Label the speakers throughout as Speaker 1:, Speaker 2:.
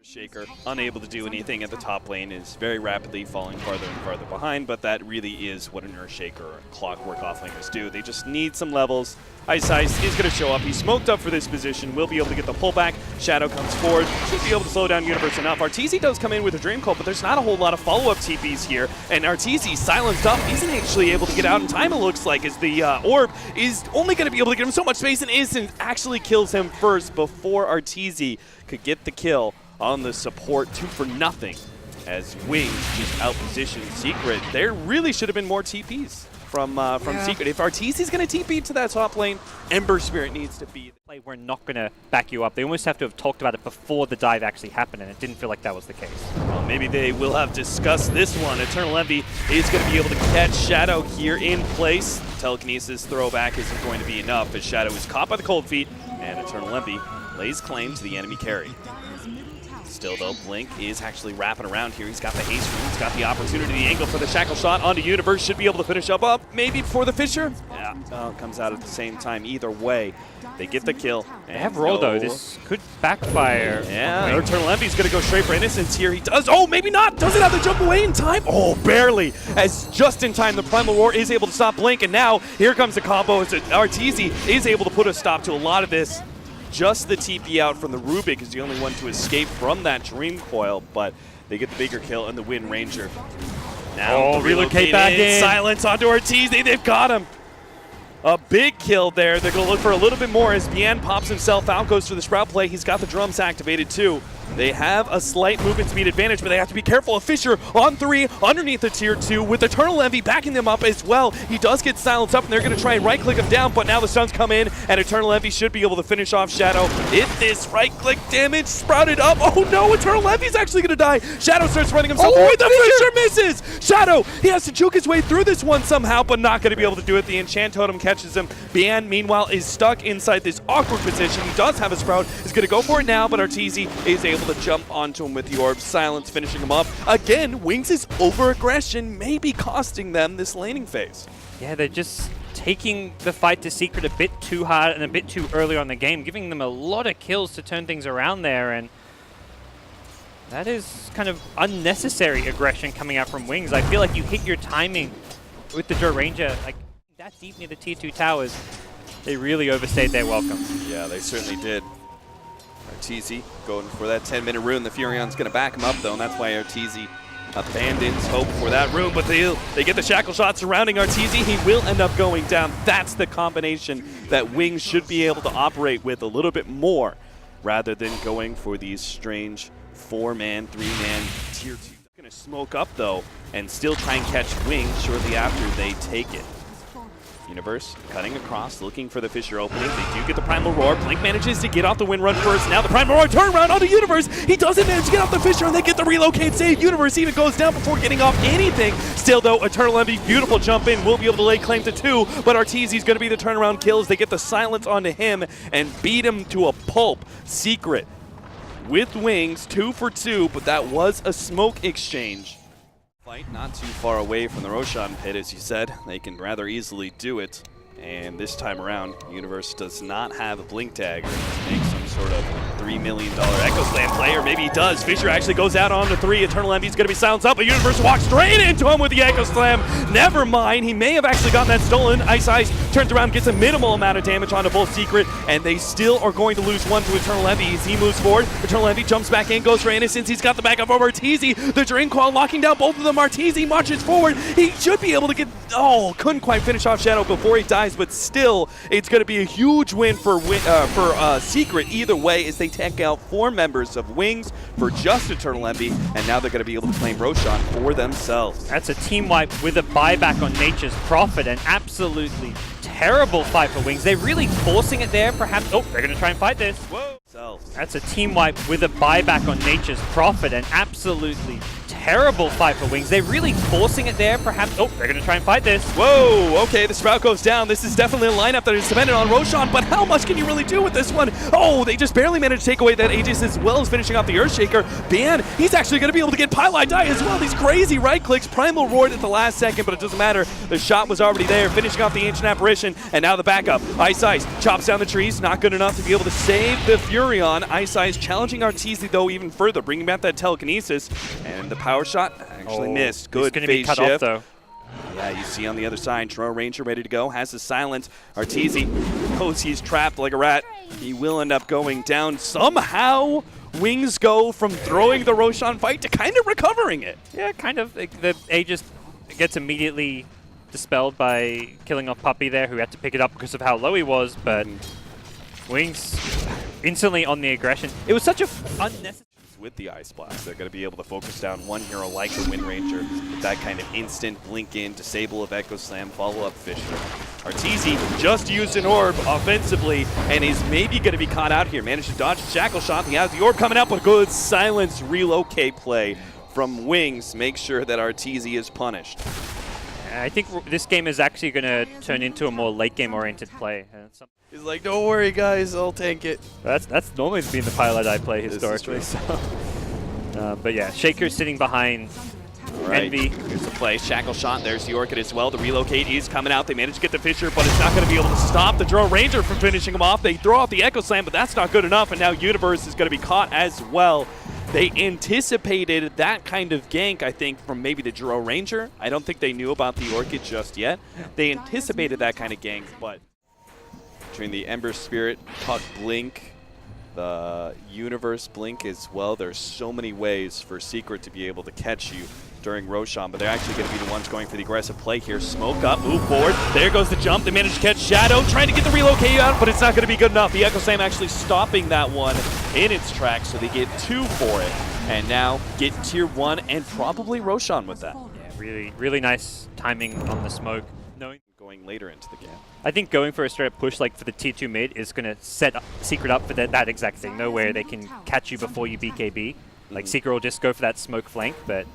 Speaker 1: Shaker, unable to do anything at the top lane, is very rapidly falling farther and farther behind, but that really is what an Earthshaker or Clockwork offlaners do. They just need some levels. Ice is going to show up. He's smoked up for this position, will be able to get the pullback. Shadow comes forward, should be able to slow down Universe enough. Arteezy does come in with a Dream Coil, but there's not a whole lot of follow-up TPs here, and Arteezy silenced up, isn't actually able to get out in time, it looks like, as the orb is only going to be able to give him so much space, and Instant actually kills him first before Arteezy could get the kill on the support. 2 for nothing as Wings just outpositioned Secret. There really should have been more TPs from Secret. If Arteezy's going to TP to that top lane, Ember Spirit needs to be.
Speaker 2: We're not going to back you up. They almost have to have talked about it before the dive actually happened, and it didn't feel like that was the case.
Speaker 1: Well, maybe they will have discussed this one. EternaLEnVy is going to be able to catch Shadow here in place. Telekinesis throwback isn't going to be enough as Shadow is caught by the cold feet, and EternaLEnVy lays claim to the enemy carry. Still though, Blink is actually wrapping around here. He's got the haste room, he's got the opportunity, the angle for the shackle shot onto Universe. Should be able to finish up maybe before the Fissure. Yeah, it comes out at the same time. Either way, they get the kill.
Speaker 2: They have roll though, this could backfire.
Speaker 1: Yeah, EternaLEnVy's gonna go straight for Innocence here. He does, oh, maybe not, doesn't have to jump away in time. Oh, barely, as just in time the Primal Roar is able to stop Blink, and now here comes the combo as Arteezy is able to put a stop to a lot of this. Just the TP out from the Rubik is the only one to escape from that Dream Coil, but they get the bigger kill and the Wind Ranger. Now
Speaker 2: relocate back in.
Speaker 1: Silence onto Arteezy, they've got him. A big kill there. They're going to look for a little bit more as Bian pops himself out, goes for the Sprout play. He's got the drums activated too. They have a slight movement speed advantage, but they have to be careful. A Fissure on 3 underneath the tier 2 with EternaLEnVy backing them up as well. He does get silenced up, and they're going to try and right-click him down, but now the stuns come in, and EternaLEnVy should be able to finish off Shadow. If this right-click damage sprouted up, oh no, EternaLEnVy's actually going to die. Shadow starts running himself away. The Fissure misses! Shadow, he has to juke his way through this one somehow, but not going to be able to do it. The Enchant Totem catches him. Bian, meanwhile, is stuck inside this awkward position. He does have a Sprout. He's going to go for it now, but Arteezy is able to jump onto him with the orb. Silence finishing him up. Again, Wings' over-aggression may be costing them this laning phase.
Speaker 2: Yeah, they're just taking the fight to Secret a bit too hard and a bit too early on the game, giving them a lot of kills to turn things around there, and that is kind of unnecessary aggression coming out from Wings. I feel like you hit your timing with the Joe Ranger, like that deep near the tier 2 towers. They really overstayed their welcome.
Speaker 1: Yeah, they certainly did. Arteezy going for that 10-minute rune. The Furion's going to back him up, though, and that's why Arteezy abandons hope for that rune. But they get the shackle shot surrounding Arteezy. He will end up going down. That's the combination that Wings should be able to operate with a little bit more, rather than going for these strange 4-man, 3-man tier 2. Going to smoke up, though, and still try and catch Wings shortly after they take it. Universe cutting across, looking for the Fissure opening. They do get the Primal Roar. Blink manages to get off the Wind Run first. Now the Primal Roar turn around onto Universe. He doesn't manage to get off the Fissure, and they get the relocate save. Universe even goes down before getting off anything. Still, though, EternaLEnVy, beautiful jump in, will be able to lay claim to 2, but Arteezy's going to be the turnaround kill as they get the silence onto him and beat him to a pulp. Secret with Wings, 2 for 2, but that was a smoke exchange. Fight not too far away from the Roshan pit, as you said. They can rather easily do it. And this time around, Universe does not have a blink tag or make some sort of $3 million Echo Slam play, or maybe he does. Fissure actually goes out onto 3. EternaLEnVy's going to be silenced up, but Universe walks straight into him with the Echo Slam. Never mind, he may have actually gotten that stolen. Ice turns around, gets a minimal amount of damage onto both Secret, and they still are going to lose one to EternaLEnVy as he moves forward. EternaLEnVy jumps back in, goes for Innocence. He's got the backup of Arteezy. The Dream Coil locking down both of them. Arteezy marches forward. He should be able to get, couldn't quite finish off Shadow before he dies, but still, it's going to be a huge win for Secret either way as they take out 4 members of Wings for just EternaLEnVy, and now they're going to be able to claim Roshan for themselves.
Speaker 2: That's a team wipe with a buyback on Nature's Prophet, an absolutely terrible fight for Wings. They're really forcing it there, perhaps. Oh, they're going to try and fight this.
Speaker 1: Whoa.
Speaker 2: That's a team wipe with a buyback on Nature's Prophet, an absolutely terrible terrible fight for Wings. They're really forcing it there, perhaps. Oh, they're going to try and fight this.
Speaker 1: Whoa, okay, the Sprout goes down. This is definitely a lineup that is dependent on Roshan, but how much can you really do with this one? Oh, they just barely managed to take away that Aegis as well as finishing off the Earthshaker. Ban, he's actually going to be able to get Pylai die as well. These crazy right clicks. Primal roared at the last second, but it doesn't matter. The shot was already there, finishing off the Ancient Apparition, and now the backup. Ice chops down the trees, not good enough to be able to save the Furion. Ice challenging Arteezy though even further, bringing back that telekinesis, and the power shot actually missed. Good
Speaker 2: phase be cut
Speaker 1: shift.
Speaker 2: off, though.
Speaker 1: Yeah, you see on the other side, Drow Ranger ready to go, has the silence. Arteezy knows he's trapped like a rat. He will end up going down. Somehow, Wings go from throwing the Roshan fight to kind of recovering it.
Speaker 2: Yeah, kind of. The Aegis gets immediately dispelled by killing off Puppey there, who had to pick it up because of how low he was, but Wings instantly on the aggression. It was such a unnecessary...
Speaker 1: With the Ice Blast, they're going to be able to focus down one hero like the Wind Ranger with that kind of instant blink in, disable of Echo Slam, follow up Fisher. Arteezy just used an orb offensively and is maybe going to be caught out here. Managed to dodge the Shackle Shot. He has the orb coming up, but good silence relocate play from Wings. Make sure that Arteezy is punished.
Speaker 2: I think this game is actually going to turn into a more late game oriented play.
Speaker 1: He's like, don't worry guys, I'll tank it.
Speaker 2: That's normally been the pilot I play historically. So. But yeah, Shaker's sitting behind EternaLEnVy.
Speaker 1: Here's the play, Shackle Shot, there's the Orchid as well. The relocate is coming out, they managed to get the Fisher, but it's not going to be able to stop the Drow Ranger from finishing him off. They throw out the Echo Slam, but that's not good enough, and now Universe is going to be caught as well. They anticipated that kind of gank, I think, from maybe the Drow Ranger. I don't think they knew about the Orchid just yet. They anticipated that kind of gank, but between the Ember Spirit, Puck Blink, the Universe Blink as well, there's so many ways for Secret to be able to catch you during Roshan, but they're actually going to be the ones going for the aggressive play here. Smoke up, move forward. There goes the jump. They managed to catch Shadow, trying to get the relocate out, but it's not going to be good enough. The Echo Slam actually stopping that one in its tracks, so they get 2 for it, and now get tier 1 and probably Roshan with that.
Speaker 2: Yeah, really nice timing on the smoke. Knowing
Speaker 1: going later into the game.
Speaker 2: I think going for a straight up push like for the tier 2 mid is going to set Secret up for that exact thing. Nowhere they can catch you before you BKB. Like Secret will just go for that smoke flank, but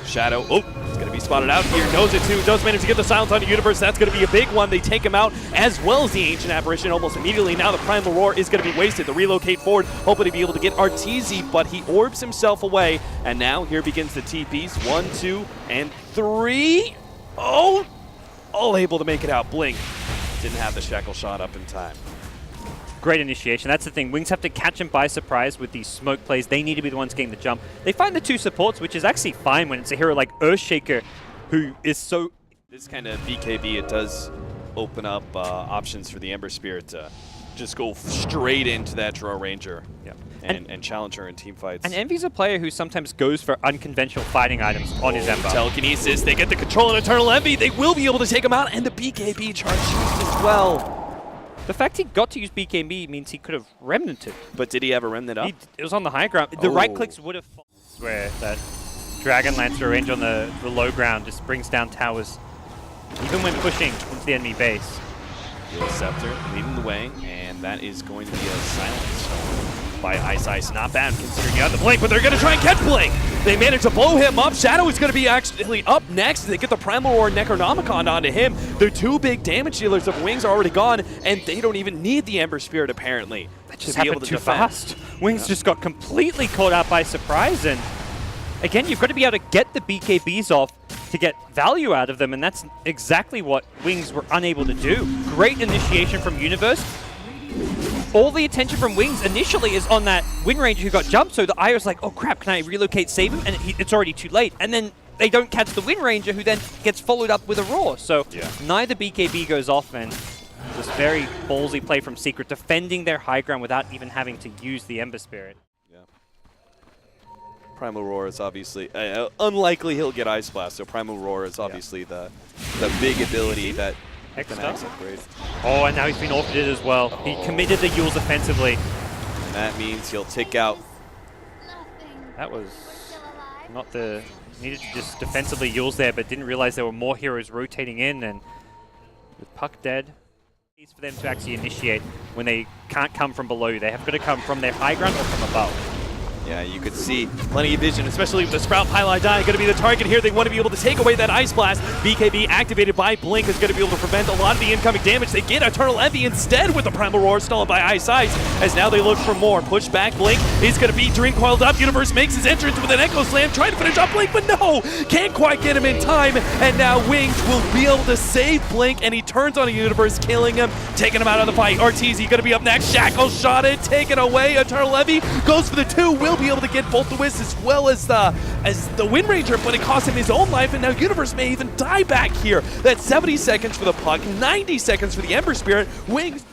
Speaker 1: Shadow, oh, it's going to be spotted out here, knows it too, does manage to get the silence on the Universe. That's going to be a big one. They take him out as well as the Ancient Apparition almost immediately. Now the Primal Roar is going to be wasted. The relocate forward, hoping to be able to get Arteezy, but he orbs himself away. And now here begins the TPs. 1, 2, and 3. Oh, all able to make it out. Blink didn't have the Shackle Shot up in time.
Speaker 2: Great initiation. That's the thing. Wings have to catch him by surprise with these smoke plays. They need to be the ones getting the jump. They find the 2 supports, which is actually fine when it's a hero like Earthshaker, who is so...
Speaker 1: This kind of BKB, it does open up options for the Ember Spirit to just go straight into that Drow Ranger and challenge her in team fights.
Speaker 2: And EternaLEnVy's a player who sometimes goes for unconventional fighting items on his Ember.
Speaker 1: Telekinesis, they get the control in EternaLEnVy. They will be able to take him out, and the BKB charge used as well.
Speaker 2: The fact he got to use BKB means he could have remnanted.
Speaker 1: But did he ever remnant up?
Speaker 2: It was on the high ground. The right clicks would have... Where that Dragon Lancer range on the low ground just brings down towers, even when pushing into the enemy base.
Speaker 1: The Scepter leading the way, and that is going to be a silence by Ice. Not bad considering you have the Blink, but they're going to try and catch Blink. They manage to blow him up. Shadow is going to be actually up next. They get the Primal Roar Necronomicon onto him. Their 2 big damage dealers of Wings are already gone, and they don't even need the Ember Spirit apparently.
Speaker 2: That just happened too fast. Wings just got completely caught out by surprise, and again, you've got to be able to get the BKBs off to get value out of them, and that's exactly what Wings were unable to do. Great initiation from Universe. All the attention from Wings initially is on that Wind Ranger who got jumped, so the Io's like, oh crap, can I relocate, save him? And it's already too late. And then they don't catch the Wind Ranger, who then gets followed up with a Roar. So neither BKB goes off, and just very ballsy play from Secret, defending their high ground without even having to use the Ember Spirit.
Speaker 1: Primal Roar is obviously unlikely he'll get Ice Blast, so Primal Roar is obviously the big ability that can upgrade.
Speaker 2: Oh, and now he's been orchided as well. He committed the Yules offensively.
Speaker 1: And that means he'll tick out.
Speaker 2: That was not the... Needed to just defensively Yules there, but didn't realize there were more heroes rotating in, and with Puck dead, it's for them to actually initiate when they can't come from below you. They have got to come from their high ground or from above.
Speaker 1: Yeah, you could see plenty of vision, especially with the Sprout Pylon Die going to be the target here. They want to be able to take away that Ice Blast. BKB activated by Blink is going to be able to prevent a lot of the incoming damage. They get EternaLEnVy instead with the Primal Roar stolen by Ice, as now they look for more. Push back, Blink is going to be Drink coiled up. Universe makes his entrance with an Echo Slam, trying to finish off Blink, but no! Can't quite get him in time, and now Wings will be able to save Blink, and he turns on a Universe, killing him, taking him out of the fight. Arteezy going to be up next. Shackle shotted, taken away. EternaLEnVy goes for the 2, will be able to get both the Wisps as well as the Wind Ranger, but it cost him his own life, and now Universe may even die back here. That's 70 seconds for the puck, 90 seconds for the Ember Spirit. Wings